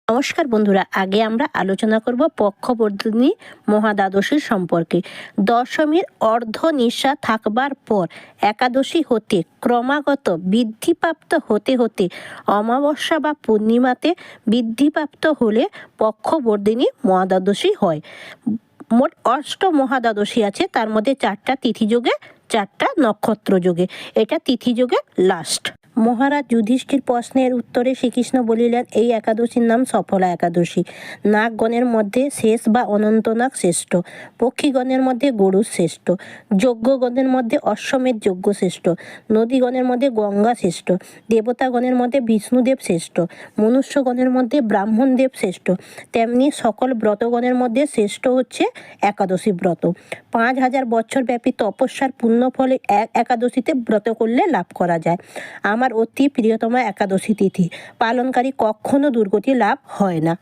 নমস্কার বন্ধুরা, আগে আমরা আলোচনা করব পক্ষবর্ধিনী মহাদ্বাদশীর সম্পর্কে। দশমীর অর্ধনিশা থাকবার পর একাদশী হতে ক্রমাগত বৃদ্ধিপ্রাপ্ত হতে হতে অমাবস্যা বা পূর্ণিমাতে বৃদ্ধিপ্রাপ্ত হলে পক্ষবর্ধিনী মহাদ্বাদশী হয়। মোট মহাদ্বাদশী আছে, তার মধ্যে 4টা তিথিযোগে, 4টা নক্ষত্র যোগে। এটা তিথিযোগে লাস্ট। মহারাজ যুধিষ্ঠির প্রশ্নের উত্তরে শ্রীকৃষ্ণ বলিলেন, এই একাদশীর নাম সফলা একাদশী। নাগগণের মধ্যে শেষ বা অনন্তনাগ শ্রেষ্ঠ, পক্ষীগণের মধ্যে গরুড় শ্রেষ্ঠ, যজ্ঞগণের মধ্যে অশ্বমেধ যজ্ঞ শ্রেষ্ঠ, নদীগণের মধ্যে গঙ্গা শ্রেষ্ঠ, দেবতাগণের মধ্যে বিষ্ণুদেব শ্রেষ্ঠ, মনুষ্যগণের মধ্যে ব্রাহ্মণদেব শ্রেষ্ঠ। তেমনি সকল ব্রতগণের মধ্যে শ্রেষ্ঠ হচ্ছে একাদশী ব্রত। 5000 বছর ব্যাপী তপস্যার পুণ্য ফলে এক একাদশীতে ব্রত করলে লাভ করা যায়। আমার অতি প্রিয়তমা একাদশী তিথি পালনকারী কখনো দুর্গতি লাভ হয় না।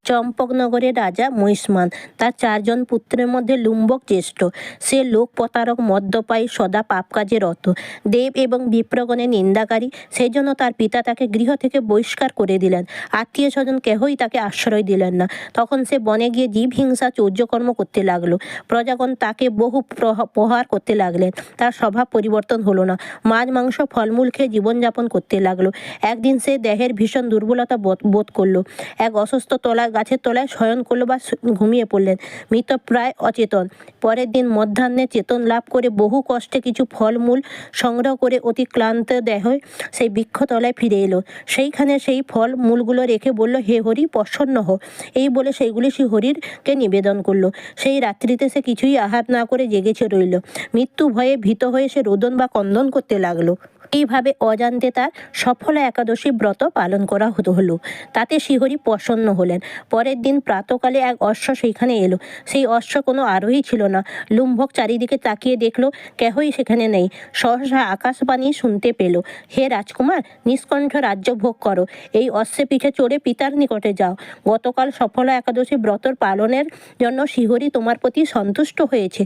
চম্পকনগরের রাজা মহিষ্মান, তার 4 জন পুত্রের মধ্যে লুম্বক জ্যেষ্ঠ। সে লোক প্রতারক, মদ্যপায়ী, সদা পাপ কাজে রত, দেব এবং বিপ্রগণের নিন্দাকারী। সেই জন্য তার পিতা তাকে গৃহ থেকে বহিষ্কার করে দিলেন। আত্মীয় স্বজন কেহই তাকে আশ্রয় দিলেন না। তখন সে বনে গিয়ে জীব হিংসা চৌর্যকর্ম করতে লাগলো। প্রজাগণ তাকে বহু প্রহার করতে লাগলেন। তার স্বভাব পরিবর্তন হলো না। মাছ মাংস ফলমূল খেয়ে জীবনযাপন করতে লাগলো। একদিন সে দেহের ভীষণ দুর্বলতা বোধ করলো। এক অসুস্থ গাছের তলায় শয়ন করলো বা ঘুমিয়ে পড়লেন, মৃত প্রায় অচেতন। পরের দিন মধ্যাহ্নে চেতন লাভ করে বহু কষ্টে কিছু ফলমূল সংগ্রহ করে অতি ক্লান্ত দেহে সেই বৃক্ষতলায় ফিরে এলো। সেইখানে সেই ফল মূলগুলো রেখে বলল, হে হরি, প্রসন্ন হও। এই বলে সেইগুলি সে হরিকে নিবেদন করলো। সেই রাত্রিতে সে কিছুই আহার না করে জেগেছে রইল। মৃত্যু ভয়ে ভীত হয়ে সে রোদন বা ক্রন্দন করতে লাগলো। এইভাবে অজান্তে তার সফলা একাদশী ব্রত পালন করা হলো। তাতে শ্রীহরি প্রসন্ন হলেন। পরের দিন প্রাতকালে এক অশ্ব সেইখানে এলো। সেই অশ্ব কোনো আরোহী ছিল না। লুম্বক চারিদিকে তাকিয়ে দেখলো, কেহই সেখানে নেই। সহসা আকাশবাণী শুনতে পেল, হে রাজকুমার, নিষ্কণ্ঠ রাজ্য ভোগ করো। এই অশ্বে পিঠে চড়ে পিতার নিকটে যাও। গতকাল সফলা একাদশী ব্রতর পালনের জন্য শ্রীহরি তোমার প্রতি সন্তুষ্ট হয়েছে।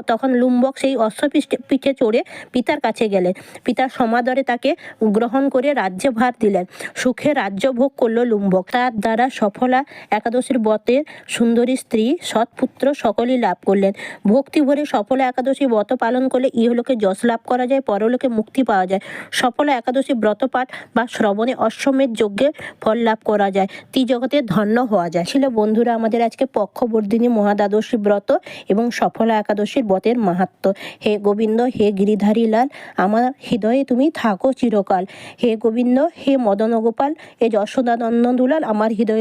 তখন লুম্বক সেই অশ্ব পিঠে চড়ে পিতার কাছে গেলেন। পিতা সমাদরে তাকে গ্রহণ করে রাজ্যভার দিলেন। সুখে রাজ্য ভোগ করল লুম্বক। তার দ্বারা সফলা একাদশীর ব্রতের সুন্দরী স্ত্রী, সৎপুত্র সকলেই লাভ করলেন। ভক্তি ভরে সফলা একাদশী ব্রত পালন করলে ইহলোকে যশ লাভ করা যায়, পরলোকে মুক্তি পাওয়া যায়। সফলা একাদশী ব্রত পাঠ বা শ্রবণে অশ্বমেধ যজ্ঞের ফল লাভ করা যায়, ত্রিজগতে ধন্য হওয়া যায়। ছিল বন্ধুরা আমাদের আজকে পক্ষবর্ধিনী মহাদ্বাদশী ব্রত এবং সফলা একাদশীর ব্রতের মাহাত্ম্য। হে গোবিন্দ, হে গিরিধারী লাল, আমার হৃদয়ে তুমি থাকো চিরকাল। হে গোবিন্দ, হে মদন গোপাল, হে যশোদা নন্দন দুলাল, আমার হৃদয়ে